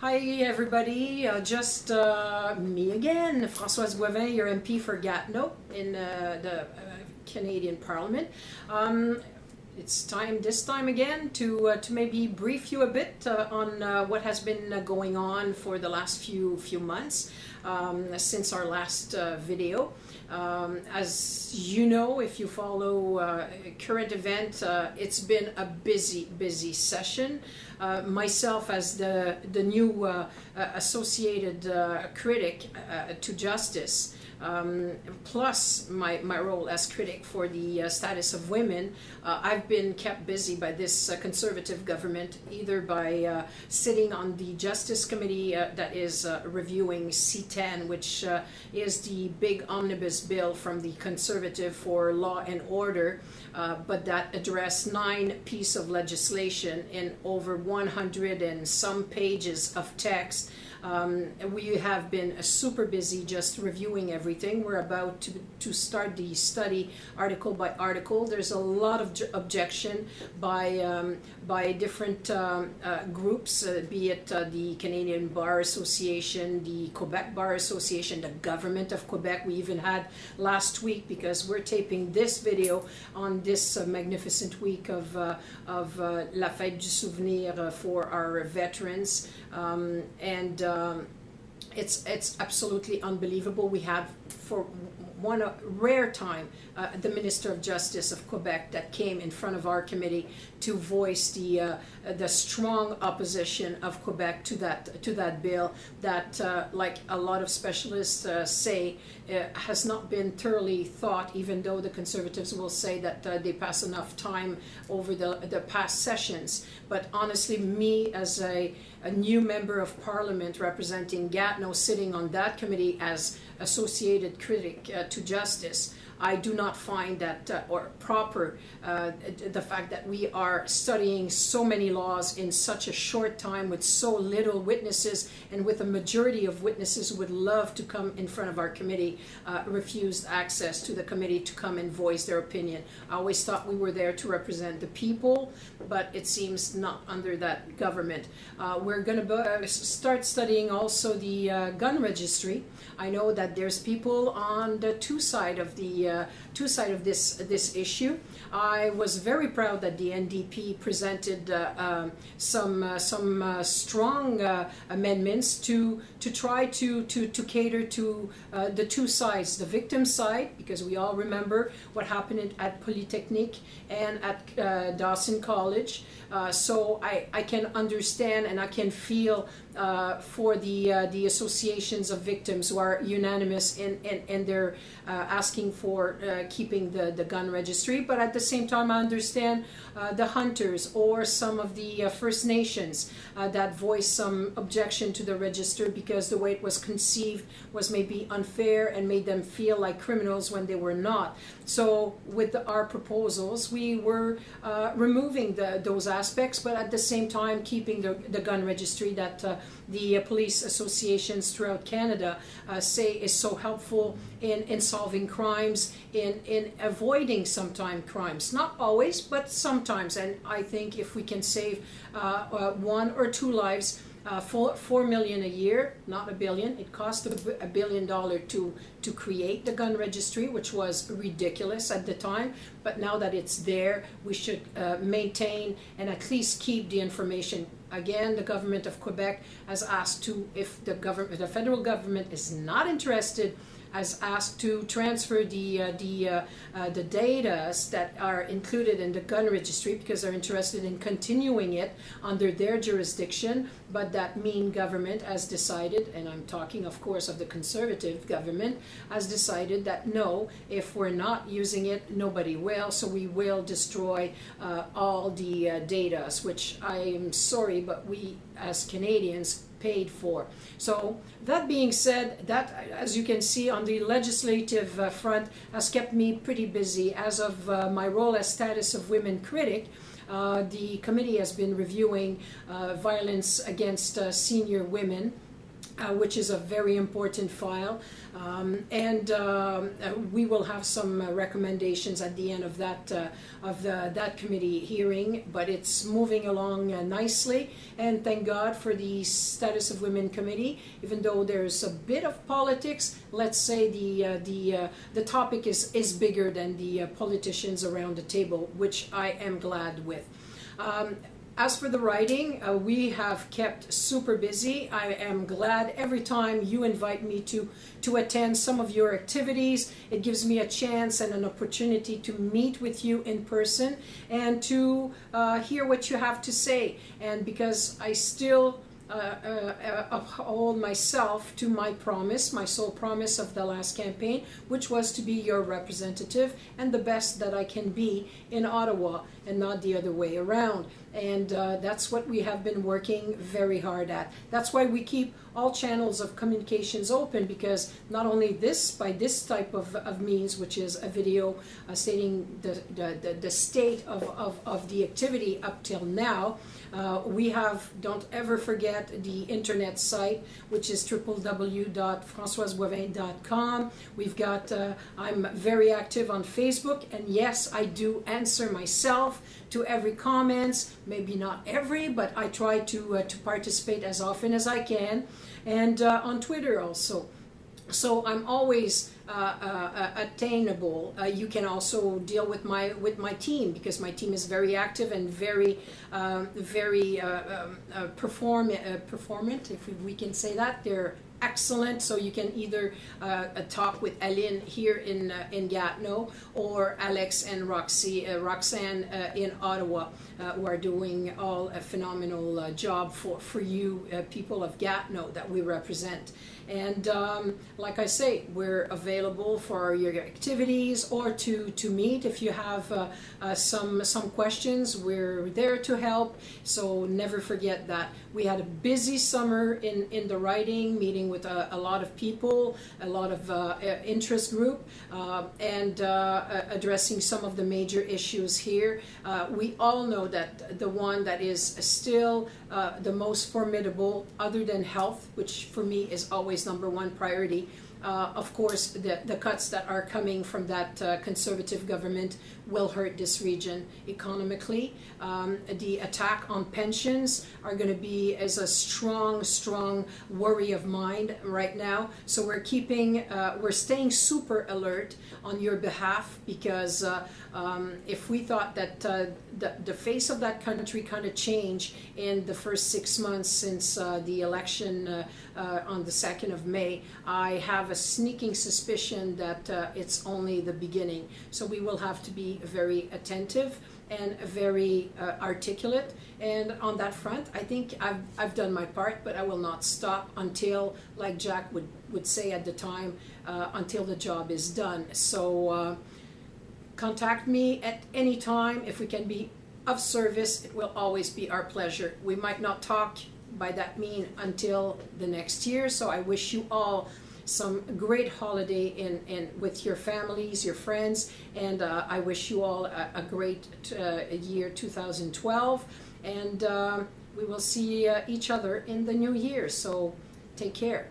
Hi everybody, just me again, Françoise Boivin, your MP for Gatineau in the Canadian Parliament. It's time this time again to maybe brief you a bit on what has been going on for the last few months since our last video. As you know, if you follow current event, it's been a busy session. Myself as the new associated critic to justice, plus my role as critic for the status of women, I've been kept busy by this conservative government, either by sitting on the Justice Committee that is reviewing C10, which is the big omnibus bill from the Conservative for law and order, but that addressed 9 pieces of legislation in over 100 and some pages of text. We have been super busy just reviewing everything. We're about to start the study article by article. There's a lot of objection by different groups, be it the Canadian Bar Association, the Quebec Bar Association, the government of Quebec. We even had last week, because we're taping this video on this magnificent week of La Fête du Souvenir for our veterans, it's absolutely unbelievable. We have, for one rare time, the Minister of Justice of Quebec that came in front of our committee to voice the strong opposition of Quebec to that bill that, like a lot of specialists say, has not been thoroughly thought, even though the Conservatives will say that they pass enough time over the past sessions. But honestly, me as a new member of Parliament representing Gatineau, sitting on that committee as associated critic to justice, I do not find that or proper the fact that we are studying so many laws in such a short time with so little witnesses, and with a majority of witnesses who would love to come in front of our committee refused access to the committee to come and voice their opinion. I always thought we were there to represent the people, but it seems not under that government. We're going to start studying also the gun registry. I know that there's people on the two side of this issue. I was very proud that the NDP presented some strong amendments to try to cater to the two sides, the victim side, because we all remember what happened at Polytechnique and at Dawson College. So I can understand and I can feel for the associations of victims who are unanimous in their asking for keeping the gun registry. But at the same time, I understand the hunters or some of the First Nations that voiced some objection to the register because the way it was conceived was maybe unfair and made them feel like criminals when they were not. So with our proposals, we were removing those aspects, but at the same time keeping the gun registry that the police associations throughout Canada say is so helpful in solving crimes, in avoiding sometimes crimes. Not always, but sometimes. And I think if we can save 1 or 2 lives, $4 million a year, not $1 billion. It cost $1 billion to create the gun registry, which was ridiculous at the time. But now that it's there, we should maintain and at least keep the information. Again, the government of Quebec has asked to, if the federal government is not interested, has asked to transfer the data that are included in the gun registry, because they're interested in continuing it under their jurisdiction. But that mean government has decided, and I'm talking of course of the Conservative government, has decided that no, if we're not using it, nobody will, so we will destroy all the data, which I am sorry, but we as Canadians paid for. So that being said, that, as you can see on the legislative front, has kept me pretty busy. As of my role as status of women critic, the committee has been reviewing violence against senior women which is a very important file, and we will have some recommendations at the end of that committee hearing. But it's moving along nicely, and thank God for the Status of Women Committee. Even though there's a bit of politics, let's say the topic is bigger than the politicians around the table, which I am glad with. As for the writing, we have kept super busy. I am glad every time you invite me to attend some of your activities. It gives me a chance and an opportunity to meet with you in person and to hear what you have to say. And because I still uphold myself to my promise, my sole promise of the last campaign, which was to be your representative and the best that I can be in Ottawa and not the other way around. And that's what we have been working very hard at. That's why we keep all channels of communications open, because not only this, by this type of means, which is a video stating the state of the activity up till now, we have, don't ever forget, the internet site, which is www.françoiseboivin.com. We've got, I'm very active on Facebook, and yes, I do answer myself to every comments, maybe not every, but I try to participate as often as I can, and on Twitter also. So I'm always attainable. You can also deal with my team, because my team is very active and very performant, if we can say that. They're excellent. So you can either talk with Aline here in Gatineau, or Alex and Roxanne in Ottawa, who are doing all a phenomenal job for you people of Gatineau that we represent. And like I say, we're available for your activities or to meet if you have some questions. We're there to help. So never forget that. We had a busy summer in the writing, meeting with a lot of people, a lot of interest group, and addressing some of the major issues here. We all know that the one that is still the most formidable, other than health, which for me is always #1 priority, of course, the cuts that are coming from that conservative government will hurt this region economically. The attack on pensions are going to be as a strong worry of mine right now. So we're staying super alert on your behalf, because if we thought that the face of that country kind of changed in the first 6 months since the election on the 2nd of May, I have a sneaking suspicion that it's only the beginning. So we will have to be very attentive and very articulate. And on that front, I think I've done my part, but I will not stop until, like Jack would say at the time, until the job is done. So contact me at any time. If we can be of service, it will always be our pleasure. We might not talk by that mean until the next year. So I wish you all some great holiday with your families, your friends, and I wish you all a great year 2012, and we will see each other in the new year. So take care.